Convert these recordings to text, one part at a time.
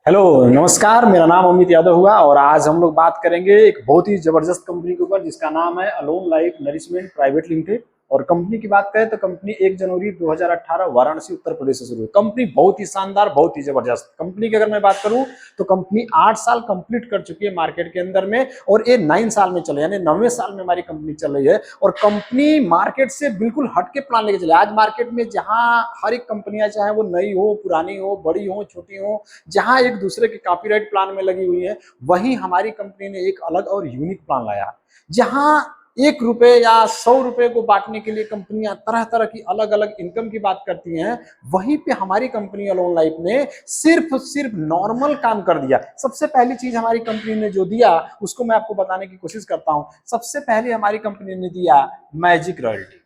Hello नमस्कार। मेरा नाम अमित यादव हुआ और आज हम लोग बात करेंगे एक बहुत ही जबरदस्त कंपनी के ऊपर जिसका नाम है alone life nourishment private limited. और कंपनी की बात करें तो कंपनी 1 जनवरी 2018 वाराणसी उत्तर प्रदेश से शुरू हुई। कंपनी बहुत ही शानदार, बहुत ही जबरदस्त कंपनी की अगर मैं बात करूं तो कंपनी 8 साल कंप्लीट कर चुकी है मार्केट के अंदर में, और ये 9 साल में चले, यानी 9वें साल में हमारी कंपनी चल रही है। और कंपनी मार्केट से बिल्कुल हटके प्लान लेके चले। आज मार्केट में जहां हर एक कंपनियां, चाहे वो नई हो, पुरानी हो, बड़ी हो, छोटी हो, जहां एक दूसरे के कॉपीराइट प्लान में लगी हुई है, वहीं हमारी कंपनी ने एक अलग और यूनिक प्लान लाया। जहां 1 रुपए या 100 रुपए को बांटने के लिए कंपनियां तरह तरह की अलग अलग इनकम की बात करती हैं, वहीं पे हमारी कंपनी अलोन लाइफ ने सिर्फ नॉर्मल काम कर दिया। सबसे पहली चीज हमारी कंपनी ने जो दिया उसको मैं आपको बताने की कोशिश करता हूं। सबसे पहले हमारी कंपनी ने दिया मैजिक रॉयल्टी।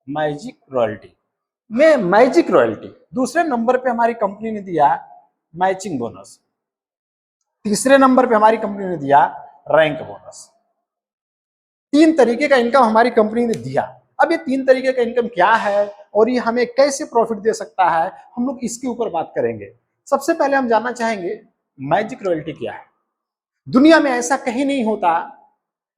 मैजिक रॉयल्टी में मैजिक रॉयल्टी। दूसरे नंबर पे हमारी कंपनी ने दिया मैचिंग बोनस। तीसरे नंबर पे हमारी कंपनी ने दिया रैंक बोनस। 3 तरीके का इनकम हमारी कंपनी ने दिया। अब ये 3 तरीके का इनकम क्या है और ये हमें कैसे प्रॉफिट दे सकता है, हम लोग इसके ऊपर बात करेंगे। सबसे पहले हम जानना चाहेंगे मैजिक रॉयल्टी क्या है। दुनिया में ऐसा कहीं नहीं होता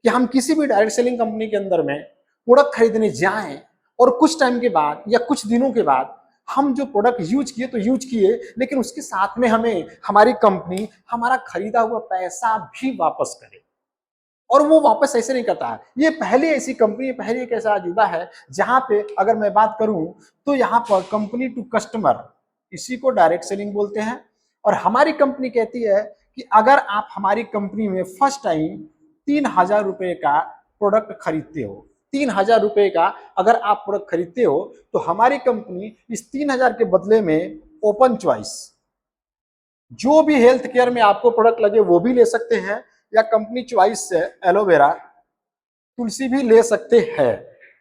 कि हम किसी भी डायरेक्ट सेलिंग कंपनी के अंदर में प्रोडक्ट खरीदने जाएं और कुछ टाइम के बाद या कुछ दिनों के बाद हम जो प्रोडक्ट यूज किए तो यूज किए, लेकिन उसके साथ में हमें हमारी कंपनी हमारा खरीदा हुआ पैसा भी वापस करे। और वो वापस ऐसे नहीं करता है। ये पहले ऐसी कंपनी, पहले एक ऐसा अजूबा है जहां पे अगर मैं बात करूं तो यहां पर कंपनी टू कस्टमर, इसी को डायरेक्ट सेलिंग बोलते हैं। और हमारी कंपनी कहती है कि अगर आप हमारी कंपनी में फर्स्ट टाइम 3,000 रुपए का प्रोडक्ट खरीदते हो, 3,000 रुपए का अगर आप प्रोडक्ट खरीदते हो, तो हमारी कंपनी इस 3,000 के बदले में ओपन चॉइस जो भी हेल्थ केयर में आपको प्रोडक्ट लगे वो भी ले सकते हैं, या कंपनी चॉइस से एलोवेरा तुलसी भी ले सकते हैं।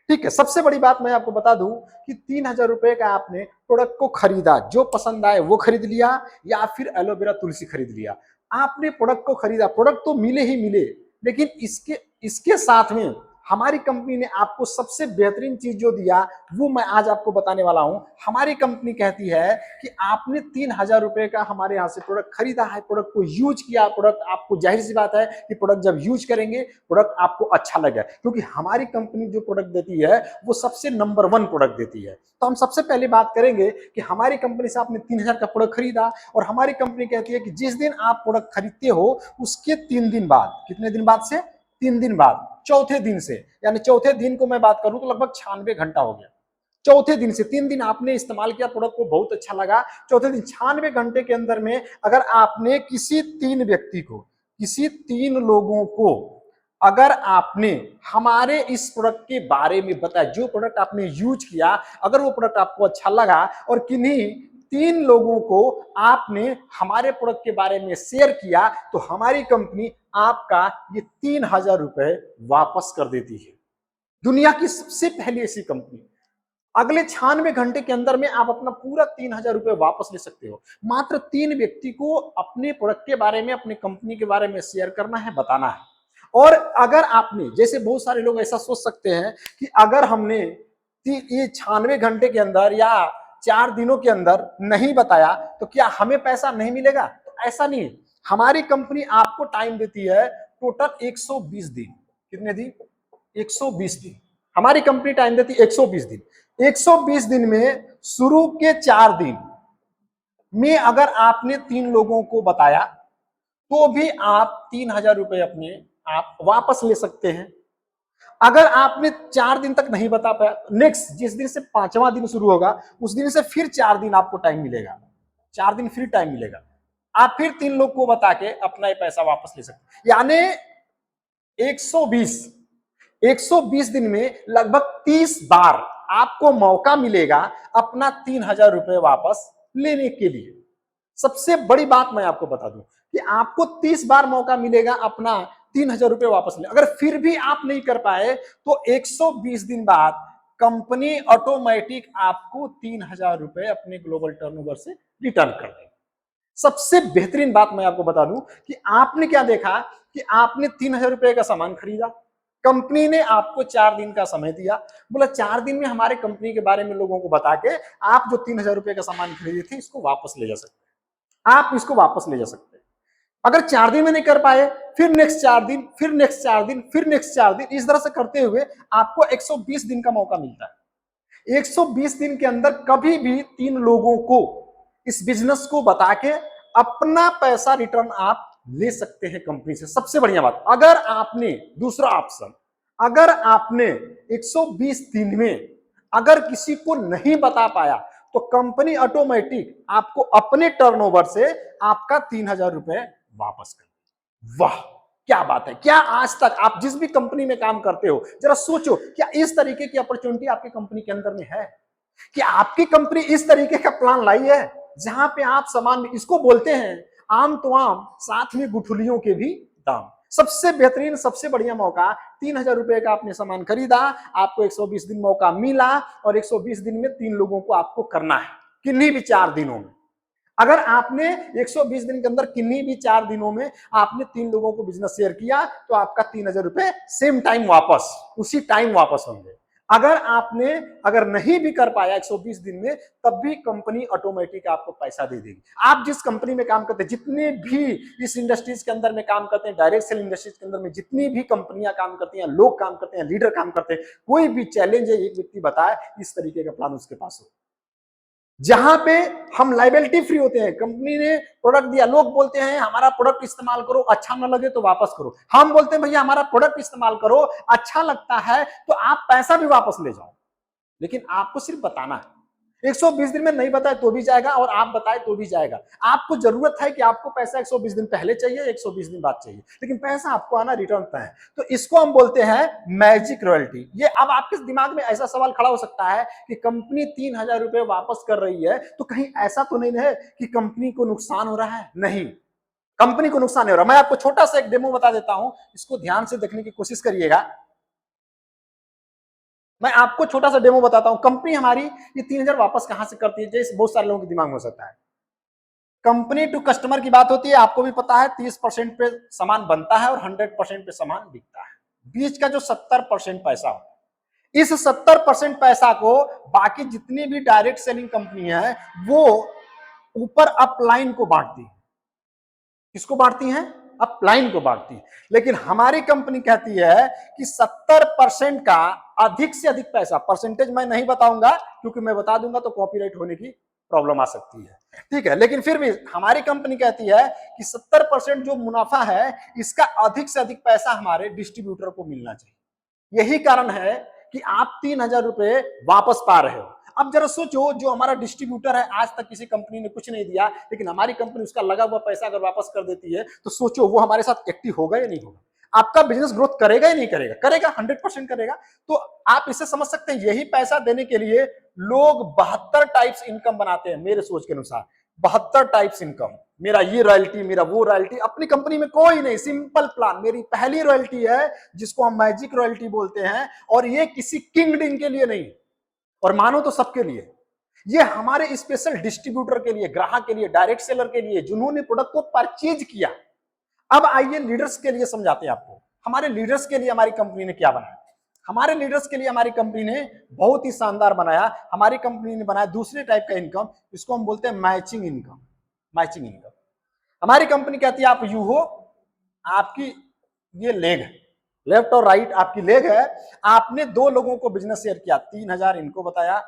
ठीक है। सबसे बड़ी बात मैं आपको बता दूं कि 3,000 रुपए का आपने प्रोडक्ट को खरीदा, जो पसंद आए वो खरीद लिया, या फिर एलोवेरा तुलसी खरीद लिया। आपने प्रोडक्ट को खरीदा, प्रोडक्ट तो मिले ही मिले, लेकिन इसके इसके साथ में हमारी कंपनी ने आपको सबसे बेहतरीन चीज जो दिया वो मैं आज आपको बताने वाला हूं। हमारी कंपनी कहती है कि आपने 3,000 रुपए का हमारे यहां से प्रोडक्ट खरीदा है, प्रोडक्ट को यूज किया, प्रोडक्ट आपको, जाहिर सी बात है कि प्रोडक्ट जब यूज करेंगे प्रोडक्ट आपको अच्छा लगे, क्योंकि हमारी कंपनी जो प्रोडक्ट देती है वो सबसे नंबर 1 प्रोडक्ट देती है। तो हम सबसे पहले बात करेंगे कि हमारी कंपनी से आपने 3,000 का प्रोडक्ट खरीदा, और हमारी कंपनी कहती है कि जिस दिन आप प्रोडक्ट खरीदते हो उसके 3 दिन बाद, कितने दिन बाद से, 3 दिन बाद, चौथे दिन से, यानी चौथे दिन को मैं बात करूं तो लगभग 96 घंटा हो गया। चौथे दिन से 3 दिन आपने इस्तेमाल किया, प्रोडक्ट को बहुत अच्छा लगा, चौथे दिन 96 घंटे के अंदर में अगर आपने किसी 3 व्यक्ति को, किसी 3 लोगों को अगर आपने हमारे इस प्रोडक्ट के बारे में बताया, जो प्रोडक्ट आपने यूज किया, अगर वो प्रोडक्ट आपको अच्छा लगा और किन्हीं 3 लोगों को आपने हमारे प्रोडक्ट के बारे में शेयर किया, तो हमारी कंपनी आपका ये 3,000 रुपए वापस कर देती है। दुनिया की सबसे पहली ऐसी कंपनी। अगले 96 घंटे के अंदर में आप अपना पूरा 3,000 रुपए वापस ले सकते हो। मात्र 3 व्यक्ति को अपने प्रोडक्ट के बारे में, अपने कंपनी के बारे में शेयर करना है, बताना है। और अगर आपने, जैसे बहुत सारे लोग ऐसा सोच सकते हैं कि अगर हमने ये 96 घंटे के अंदर या 4 दिनों के अंदर नहीं बताया तो क्या हमें पैसा नहीं मिलेगा? तो ऐसा नहीं है। हमारी कंपनी आपको टाइम देती है टोटल 120 दिन। कितने दिन? 120 दिन। हमारी कंपनी टाइम देती है 120 दिन। 120 दिन में शुरू के 4 दिन में अगर आपने 3 लोगों को बताया तो भी आप 3,000 रुपए अपने आप वापस ले सकते हैं। अगर आपने 4 दिन तक नहीं बता पाया, नेक्स्ट जिस दिन से 5वां दिन शुरू होगा उस दिन से फिर 4 दिन आपको टाइम मिलेगा, 4 दिन फिर टाइम मिलेगा। आप फिर 3 लोग को बता के अपना ये पैसा वापस ले सकते हैं। यानी 120 120 दिन में लगभग 30 बार आपको मौका मिलेगा अपना 3,000 रुपए वापस लेने के लिए। सबसे बड़ी बात मैं आपको बता दूं कि आपको 30 बार मौका मिलेगा अपना 3,000 रुपए वापस लेने। अगर फिर भी आप नहीं कर पाए तो 120 दिन बाद कंपनी ऑटोमेटिक आपको 3,000 रुपए अपने ग्लोबल टर्नओवर से रिटर्न कर देगी। सबसे बेहतरीन बात मैं आपको बता दूं कि आपने क्या देखा कि आपने 3,000 रुपए का सामान खरीदा, कंपनी ने आपको 4 दिन का समय दिया, बोला 4 दिन में हमारे कंपनी के बारे में लोगों को बता के आप जो 3,000 रुपए का सामान खरीदे थे इसको वापस ले जा सकते हैं। आप इसको वापस ले जा सकते हैं। अगर 4 दिन में नहीं कर पाए, फिर नेक्स्ट 4 दिन, फिर नेक्स्ट 4 दिन, फिर नेक्स्ट 4 दिन, इस तरह से करते हुए आपको 120 दिन का मौका मिलता है। 120 दिन के अंदर कभी भी 3 लोगों को इस बिजनेस को बता के अपना पैसा रिटर्न आप ले सकते हैं कंपनी से। सबसे बढ़िया बात, अगर आपने दूसरा ऑप्शन, अगर आपने 120 दिन में अगर किसी को नहीं बता पाया तो कंपनी ऑटोमेटिक आपको अपने टर्नओवर से आपका 3,000 रुपए वापस कर। वाह क्या बात है। क्या आज तक आप जिस भी कंपनी में काम करते हो, जरा सोचो, क्या इस तरीके की अपॉर्चुनिटी आपकी कंपनी के अंदर में है? कि आपकी कंपनी इस तरीके का प्लान लाई है जहां पे आप सामान, इसको बोलते हैं आम तो आम, साथ में गुठलियों के भी दाम। सबसे बेहतरीन, सबसे बढ़िया मौका, 3,000 रुपए का आपने सामान खरीदा, आपको 120 दिन मौका मिला और 120 दिन में 3 लोगों को आपको करना है, किन्हीं भी 4 दिनों में। अगर आपने 120 दिन के अंदर किन्हीं भी 4 दिनों में आपने 3 लोगों को बिजनेस शेयर किया तो आपका 3,000 रुपए सेम टाइम वापस, उसी टाइम वापस होंगे। अगर नहीं भी कर पाया 120 दिन में, तब भी कंपनी ऑटोमेटिक आपको पैसा दे देगी। आप जिस कंपनी में काम करते हैं, जितने भी इस इंडस्ट्रीज के अंदर में काम करते हैं, डायरेक्ट सेल इंडस्ट्रीज के अंदर में जितनी भी कंपनियां काम करती हैं, लोग काम करते हैं, लीडर काम करते हैं, कोई भी चैलेंज है, एक व्यक्ति बताए इस तरीके का प्लान उसके पास हो, जहां पे हम लाइबिलिटी फ्री होते हैं। कंपनी ने प्रोडक्ट दिया, लोग बोलते हैं हमारा प्रोडक्ट इस्तेमाल करो, अच्छा ना लगे तो वापस करो। हम बोलते हैं भैया हमारा प्रोडक्ट इस्तेमाल करो, अच्छा लगता है तो आप पैसा भी वापस ले जाओ, लेकिन आपको सिर्फ बताना है। 120 दिन में नहीं बताए तो भी जाएगा और आप बताए तो भी जाएगा। आपको जरूरत है कि आपको पैसा 120 दिन पहले चाहिए, 120 दिन बाद चाहिए, लेकिन पैसा आपको आना रिटर्न है। तो इसको हम बोलते हैं मैजिक रॉयल्टी। ये अब आपके दिमाग में ऐसा सवाल खड़ा हो सकता है कि कंपनी 3,000 रुपए वापस कर रही है, तो कहीं ऐसा तो नहीं है कि कंपनी को नुकसान हो रहा है? नहीं, कंपनी को नुकसान नहीं हो रहा। मैं आपको छोटा सा एक डेमो बता देता हूं, इसको ध्यान से देखने की कोशिश करिएगा। मैं आपको छोटा सा डेमो बताता हूं, कंपनी हमारी ये 3,000 वापस कहां से करती है, जैसे बहुत सारे लोगों के दिमाग में हो सकता है। कंपनी टू कस्टमर की बात होती है, आपको भी पता है 30% पे सामान बनता है और 100% पे सामान बिकता है। बीच का जो 70% पैसा होता है, इस 70% पैसा को बाकी जितनी भी डायरेक्ट सेलिंग कंपनी है वो ऊपर अपलाइन को बांटती है। किसको बांटती हैं? अपलाइन को बांटती है। लेकिन हमारी कंपनी कहती है कि 70% का अधिक से अधिक पैसा, परसेंटेज मैं नहीं बताऊंगा क्योंकि मैं बता दूंगा तो कॉपीराइट होने की प्रॉब्लम आ सकती है, ठीक है। लेकिन फिर भी हमारी कंपनी कहती है कि 70% जो मुनाफा है, इसका अधिक से अधिक पैसा हमारे डिस्ट्रीब्यूटर को मिलना चाहिए। यही कारण है कि आप 3,000 रुपए वापस पा रहे हो। अब जरा सोचो, जो हमारा डिस्ट्रीब्यूटर है, आज तक किसी कंपनी ने कुछ नहीं दिया, लेकिन हमारी कंपनी उसका लगा हुआ पैसा अगर वापस कर देती है, तो सोचो वो हमारे साथ एक्टिव होगा या नहीं होगा? आपका बिजनेस ग्रोथ करेगा या नहीं करेगा? करेगा, 100% करेगा। तो आप इसे समझ सकते हैं, यही पैसा देने के लिए लोग 72 टाइप्स इनकम बनाते हैं मेरे सोच के अनुसार। 72 टाइप्स इनकम, मेरा ये रॉयल्टी, मेरा वो रॉयल्टी। अपनी कंपनी में कोई नहीं, सिंपल प्लान। मेरी पहली रॉयल्टी है जिसको हम मैजिक रॉयल्टी बोलते हैं, और ये किसी किंग डिंग के लिए नहीं, और मानो तो सबके लिए। ये हमारे स्पेशल डिस्ट्रीब्यूटर के लिए, ग्राहक के लिए, डायरेक्ट सेलर के लिए, जिन्होंने प्रोडक्ट को परचेज किया। अब आइए लीडर्स के लिए समझाते हैं आपको। हमारे लीडर्स के लिए हमारी कंपनी ने क्या बनाया? हमारे लीडर्स के लिए हमारी कंपनी ने बहुत ही शानदार बनाया। हमारी कंपनी ने बनाया दूसरे टाइप का इनकम, इसको हम बोलते हैं मैचिंग इनकम। मैचिंग इनकम, हमारी कंपनी कहती है आप यू हो, आपकी ये लेग है, लेफ्ट और राइट आपकी लेग है। आपने 2 लोगों को बिजनेस शेयर किया, 3,000 इनको बताया,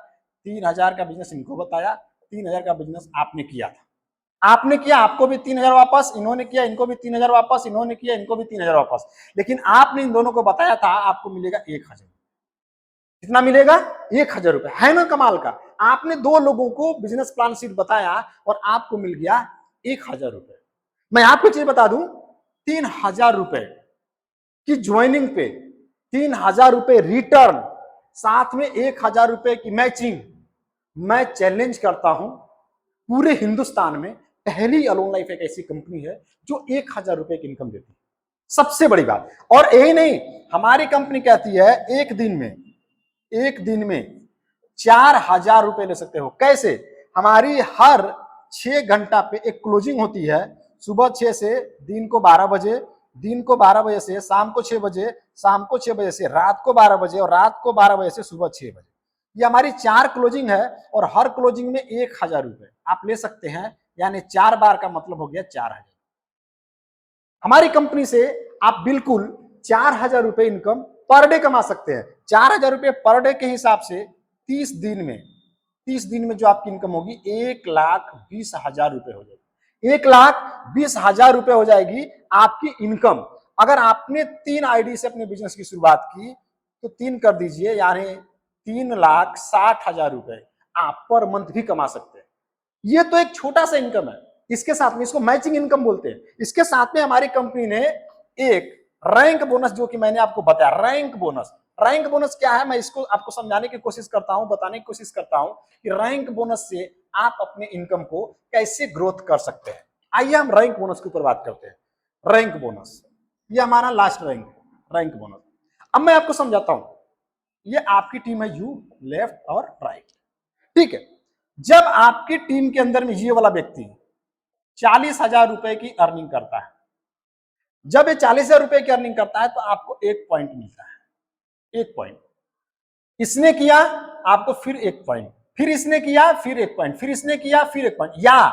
3,000 का बिजनेस इनको बताया, 3,000 का बिजनेस आपने किया था। आपने किया, आपको भी 3,000 वापस, इन्होंने किया, इनको भी 3,000 वापस, इन्होंने किया, इनको भी 3,000 वापस। लेकिन आपने इन दोनों को बताया था आपको मिलेगा 1,000। कितना मिलेगा? 1,000 रुपए। है ना कमाल का? आपने 2 लोगों को बिजनेस प्लान शीट बताया और आपको मिल गया 1,000 रुपए। मैं आपको चीज बता दूं, 3,000 रुपए की ज्वाइनिंग पे 3,000 रुपए रिटर्न, साथ में 1,000 रुपए की मैचिंग। मैं चैलेंज करता हूं, पूरे हिंदुस्तान में पहली अलोन लाइफ एक ऐसी कंपनी है जो 1,000 रुपए की इनकम देती है। सबसे बड़ी बात। और यही नहीं, हमारी कंपनी कहती है एक दिन में 4,000 रुपए ले सकते हो। कैसे? हमारी हर 6 घंटा पे एक क्लोजिंग होती है, सुबह 6 से दिन को 12 बजे, दिन को 12 बजे से शाम को 6 बजे, शाम को 6 बजे से रात को 12 बजे, और रात को 12 बजे से सुबह 6 बजे। ये हमारी 4 क्लोजिंग है और हर क्लोजिंग में 1,000 रुपए आप ले सकते हैं यानी 4 बार का मतलब हो गया 4,000। हमारी कंपनी से आप बिल्कुल 4,000 रुपए इनकम पर डे कमा सकते हैं। 4,000 रुपए पर डे के हिसाब से 30 दिन में जो आपकी इनकम होगी 1,20,000 रुपए हो जाएगी। 1,20,000 रुपए हो जाएगी आपकी इनकम। अगर आपने 3 आईडी से अपने बिजनेस की शुरुआत की तो 3 कर दीजिए, यानी 3,60,000 रुपए आप पर मंथ भी कमा सकते हैं। ये तो एक छोटा सा इनकम है। इसके साथ में, इसको मैचिंग इनकम बोलते हैं, इसके साथ में हमारी कंपनी ने एक रैंक बोनस, जो कि मैंने आपको बताया रैंक बोनस क्या है, मैं इसको आपको समझाने की कोशिश करता हूं, बताने की कोशिश करता हूं कि रैंक बोनस से आप अपने इनकम को कैसे ग्रोथ कर सकते हैं। आइए हम रैंक बोनस के ऊपर बात करते हैं। रैंक बोनस, ये हमारा लास्ट रैंक बोनस। अब मैं आपको समझाता हूं। ये आपकी टीम है, यू लेफ्ट और राइट, ठीक है। जब आपकी टीम के अंदर में ये वाला व्यक्ति 40,000 रुपए की अर्निंग करता है, जब ये 40,000 रुपए की अर्निंग करता है तो आपको 1 पॉइंट मिलता है। 1 पॉइंट इसने किया, आपको फिर 1 पॉइंट, फिर इसने किया, फिर 1 पॉइंट, फिर इसने किया, फिर 1 पॉइंट, या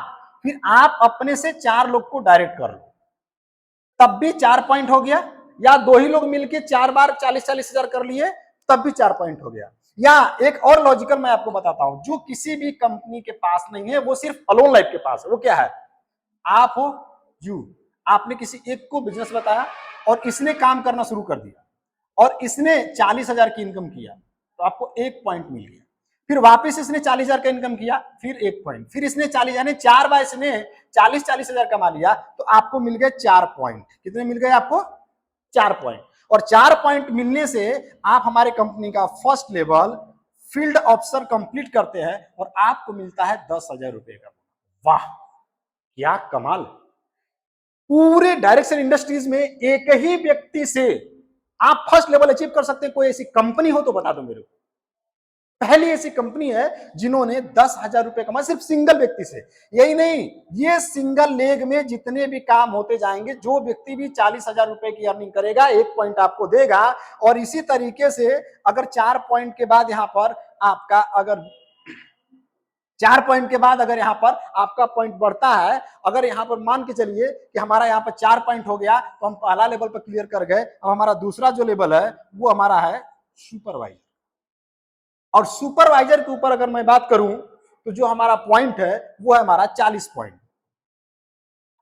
फिर आप अपने से 4 लोग को डायरेक्ट कर लो, तब भी 4 पॉइंट हो गया, या 2 ही लोग मिलकर 4 बार 40-40 हजार कर लिए, तब भी 4 पॉइंट हो गया। या एक और लॉजिकल मैं आपको बताता हूं, जो किसी भी कंपनी के पास नहीं है, वो सिर्फ अलोन लाइफ के पास है। वो क्या है? आप हो, यू, आपने किसी एक को बिजनेस बताया और इसने काम करना शुरू कर दिया और इसने 40,000 की इनकम किया, तो आपको 1 पॉइंट मिल गया। फिर वापस इसने 40,000 का इनकम किया, फिर 1 पॉइंट, फिर इसने 40, यानी 4 बार इसने 40,000 कमा लिया, तो आपको मिल गए 4 पॉइंट। कितने मिल गए आपको? 4 पॉइंट। और 4 पॉइंट मिलने से आप हमारे कंपनी का first level field officer complete करते हैं और आपको मिलता है 10,000 रुपए का। वाह, क्या कमाल! पूरे डायरेक्शन इंडस्ट्रीज में एक ही व्यक्ति से आप फर्स्ट लेवल अचीव कर सकते हैं। कोई ऐसी कंपनी हो तो बता दो मेरे को। पहली ऐसी कंपनी है जिन्होंने 10,000 रुपए कमाए सिर्फ सिंगल व्यक्ति से। यही नहीं, ये सिंगल लेग में जितने भी काम होते जाएंगे, जो व्यक्ति भी 40,000 रुपए की अर्निंग करेगा 1 पॉइंट आपको देगा। और इसी तरीके से अगर 4 पॉइंट के बाद यहां पर आपका, अगर 4 पॉइंट के बाद अगर यहां पर आपका पॉइंट बढ़ता है, अगर यहां पर मान के चलिए कि हमारा यहां पर 4 पॉइंट हो गया, तो हम पहला लेवल पर क्लियर कर गए। अब हमारा दूसरा जो लेवल है वो हमारा है सुपरवाइजर। और सुपरवाइजर के ऊपर अगर मैं बात करूं तो जो हमारा पॉइंट है वो है हमारा 40 पॉइंट।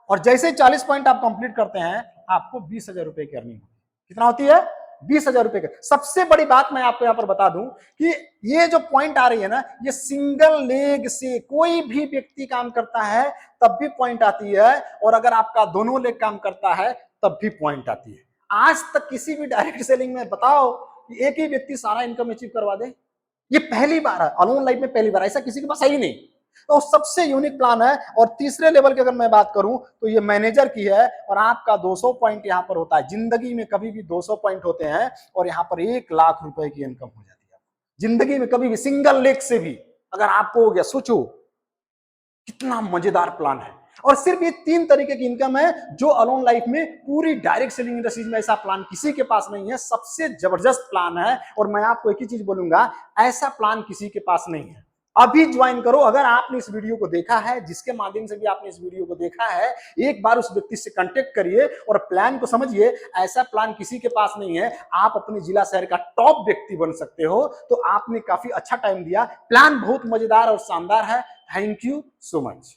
और जैसे 40 पॉइंट आप कंप्लीट करते हैं, आपको 20,000 रुपए की अर्निंग होती है। कितना होती है? 20,000 रुपए का। सबसे बड़ी बात मैं आपको यहां पर बता दूं कि ये जो पॉइंट आ रही है ना, ये सिंगल लेग से कोई भी व्यक्ति काम करता है तब भी पॉइंट आती है, और अगर आपका दोनों लेग काम करता है तब भी पॉइंट आती है। आज तक किसी भी डायरेक्ट सेलिंग में बताओ कि एक ही व्यक्ति सारा इनकम अचीव करवा दे? ये पहली बार है, अलोन लाइफ में पहली बार, ऐसा किसी के पास है ही नहीं। तो सबसे यूनिक प्लान है। और तीसरे लेवल की अगर मैं बात करूं तो ये मैनेजर की है, और आपका 200 पॉइंट यहां पर होता है। जिंदगी में कभी भी 200 पॉइंट होते हैं और यहां पर 1,00,000 रुपए की इनकम हो जाती है। जिंदगी में कभी भी सिंगल लेग से भी अगर आपको हो गया, सोचो कितना मजेदार प्लान है। और सिर्फ ये 3 तरीके की इनकम है जो अलोन लाइफ में पूरी डायरेक्ट सेलिंग इंडस्ट्रीज में ऐसा प्लान किसी के पास नहीं है। सबसे जबरदस्त प्लान है। और मैं आपको एक ही चीज बोलूंगा, ऐसा प्लान किसी के पास नहीं है। अभी ज्वाइन करो। अगर आपने इस वीडियो को देखा है, जिसके माध्यम से भी आपने इस वीडियो को देखा है, एक बार उस व्यक्ति से कांटेक्ट करिए और प्लान को समझिए। ऐसा प्लान किसी के पास नहीं है। आप अपने जिला शहर का टॉप व्यक्ति बन सकते हो। तो आपने काफी अच्छा टाइम दिया। प्लान बहुत मजेदार और शानदार है। Thank you so much.